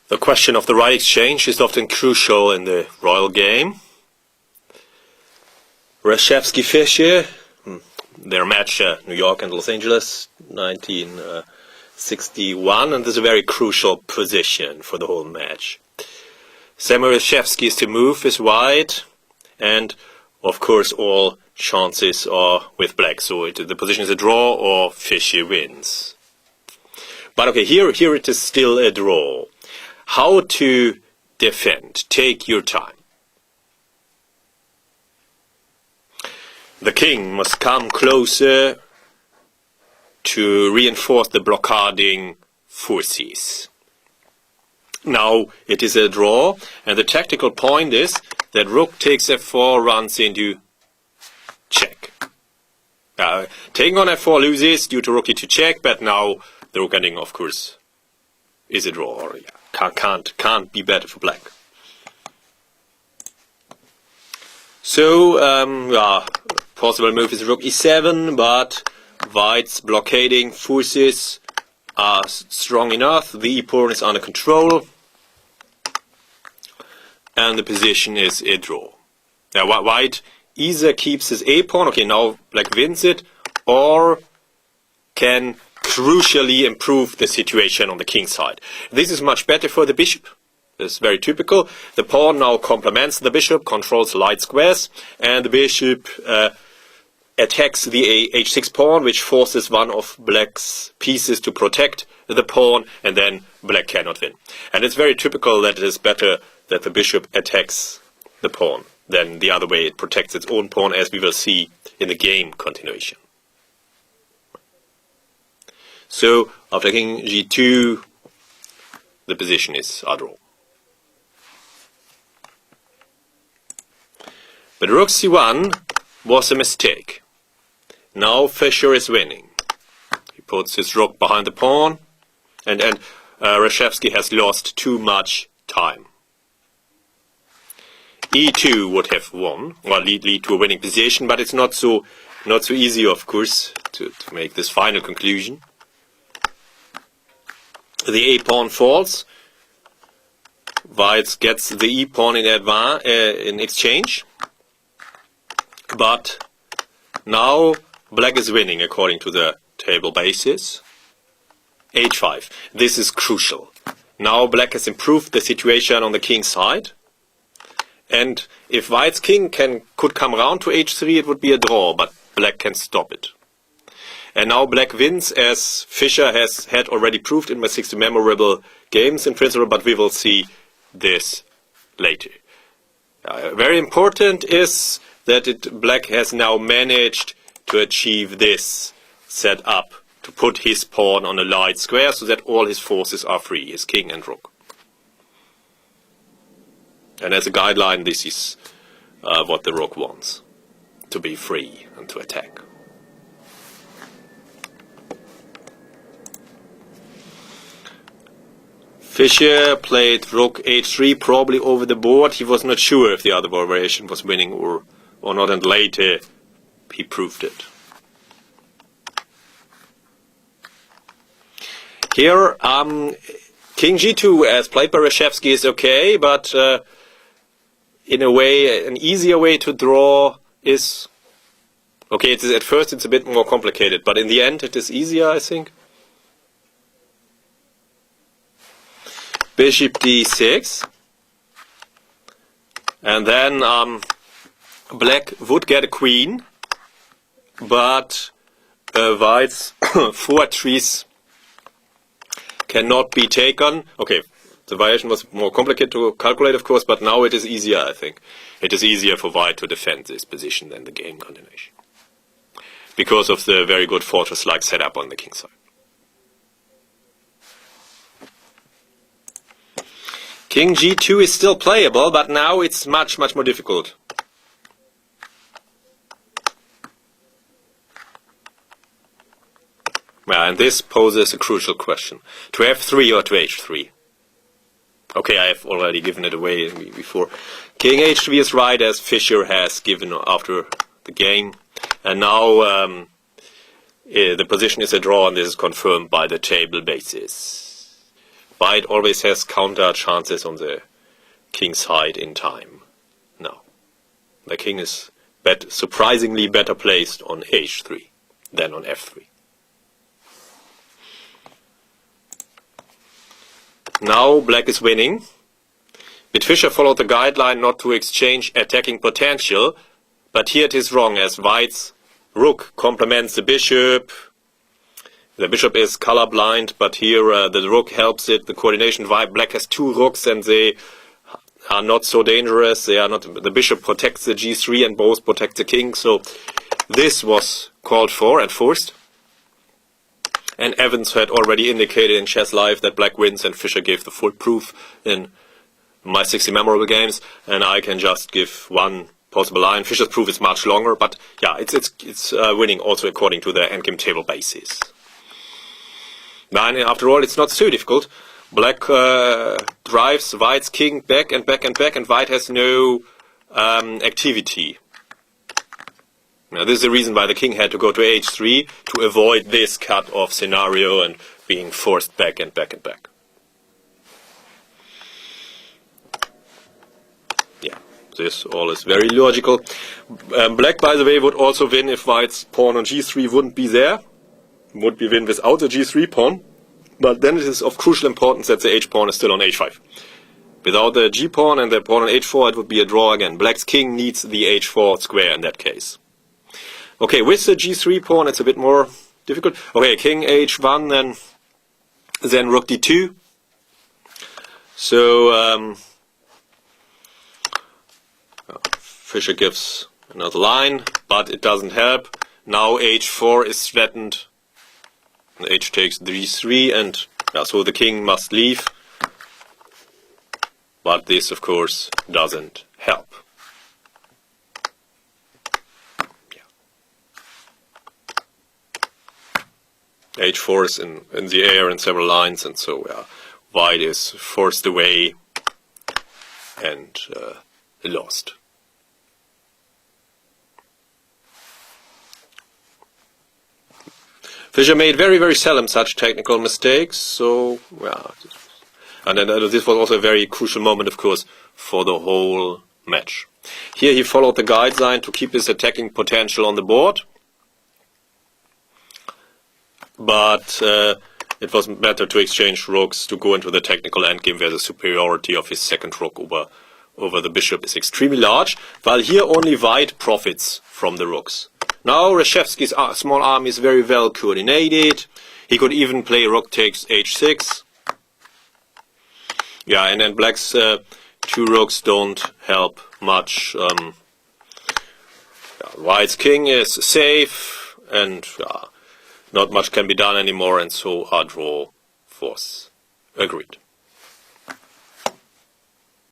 The question of the right exchange is often crucial in the royal game. Reshevsky-Fischer, their match New York and Los Angeles, 1961, and this is a very crucial position for the whole match. Samuel Reshevsky is to move his white, and of course all chances are with black, so the position is a draw or Fischer wins. But okay, here it is still a draw. How to defend? Take your time. The king must come closer to reinforce the blockading forces. Now it is a draw, and the tactical point is that rook takes f4, runs into check. Taking on f4 loses due to rook e2 check, but now the rook ending, of course, is a draw. Or, can't be better for black. So, possible move is rook e7, but white's blockading forces are strong enough. The e-pawn is under control, and the position is a draw. Now, white either keeps his a-pawn, okay, now black wins it, or can crucially improve the situation on the king side. This is much better for the bishop. It's very typical. The pawn now complements the bishop, controls light squares, and the bishop attacks the h6 pawn, which forces one of black's pieces to protect the pawn, and then black cannot win. And it's very typical that it is better that the bishop attacks the pawn than the other way. It protects its own pawn, as we will see in the game continuation. So, after king g2, the position is a draw. But rook c1 was a mistake. Now Fischer is winning. He puts his rook behind the pawn, and Reshevsky has lost too much time. e2 would have won, or lead to a winning position, but it's not so easy, of course, to make this final conclusion. The a-pawn falls. White gets the e-pawn in exchange, but now black is winning according to the table basis. h5. This is crucial. Now black has improved the situation on the king's side, and if white's king could come round to h3, it would be a draw, but black can stop it. And now black wins, as Fischer has had already proved in my 60 memorable games in principle, but we will see this later. Very important is that black has now managed to achieve this setup, to put his pawn on a light square so that all his forces are free, his king and rook. And as a guideline, this is what the rook wants, to be free and to attack. Fischer played rook h3, probably over the board. He was not sure if the other variation was winning or not, and later he proved it. Here, king g2 as played by Reshevsky is okay, but in a way, an easier way to draw is okay. At first it's a bit more complicated, but in the end it is easier, I think. Bishop d6, and then black would get a queen, but white's fortress cannot be taken. Okay, the variation was more complicated to calculate, of course, but now it is easier, I think. It is easier for white to defend this position than the game continuation, because of the very good fortress-like setup on the king side. King g2 is still playable, but now it's much more difficult. Yeah, and this poses a crucial question. To f3 or to h3? Okay, I have already given it away before. King h3 is right, as Fischer has given after the game. And now the position is a draw, and this is confirmed by the table basis. White always has counter chances on the king side in time. Now, the king is surprisingly better placed on h3 than on f3. Now black is winning. But Fischer followed the guideline not to exchange attacking potential, but here it is wrong, as white's rook complements the bishop. The bishop is colorblind, but here the rook helps it. The coordination, black has two rooks and they are not so dangerous. They are not. The bishop protects the g3 and both protect the king. So this was called for and forced. And Evans had already indicated in Chess Live that black wins, and Fischer gave the full proof in my 60 memorable games. And I can just give one possible line. Fischer's proof is much longer, but yeah, it's winning also according to the endgame table basis. And after all, it's not so difficult. Black drives white's king back and back and back, and white has no activity. Now, this is the reason why the king had to go to h3 to avoid this cut-off scenario and being forced back and back and back. Yeah, this all is very logical. Black, by the way, would also win if white's pawn on g3 wouldn't be there. Would be win without the g3 pawn. But then it is of crucial importance that the h-pawn is still on h5. Without the g-pawn and the pawn on h4, it would be a draw again. Black's king needs the h4 square in that case. Okay, with the g3 pawn, it's a bit more difficult. Okay, king h1, then rook d2. So, Fischer gives another line, but it doesn't help. Now h4 is threatened. H takes d3, and so the king must leave. But this, of course, doesn't help. H4 is in the air in several lines, and so white is forced away and lost. Fischer made very, very seldom such technical mistakes, so, and then this was also a very crucial moment, of course, for the whole match. Here he followed the guideline to keep his attacking potential on the board, but it was better to exchange rooks to go into the technical endgame where the superiority of his second rook over the bishop is extremely large, while here only white profits from the rooks. Now Reshevsky's small army is very well coordinated. He could even play rook takes h6. Yeah, and then black's two rooks don't help much. White's king is safe, and not much can be done anymore, and so our draw was agreed.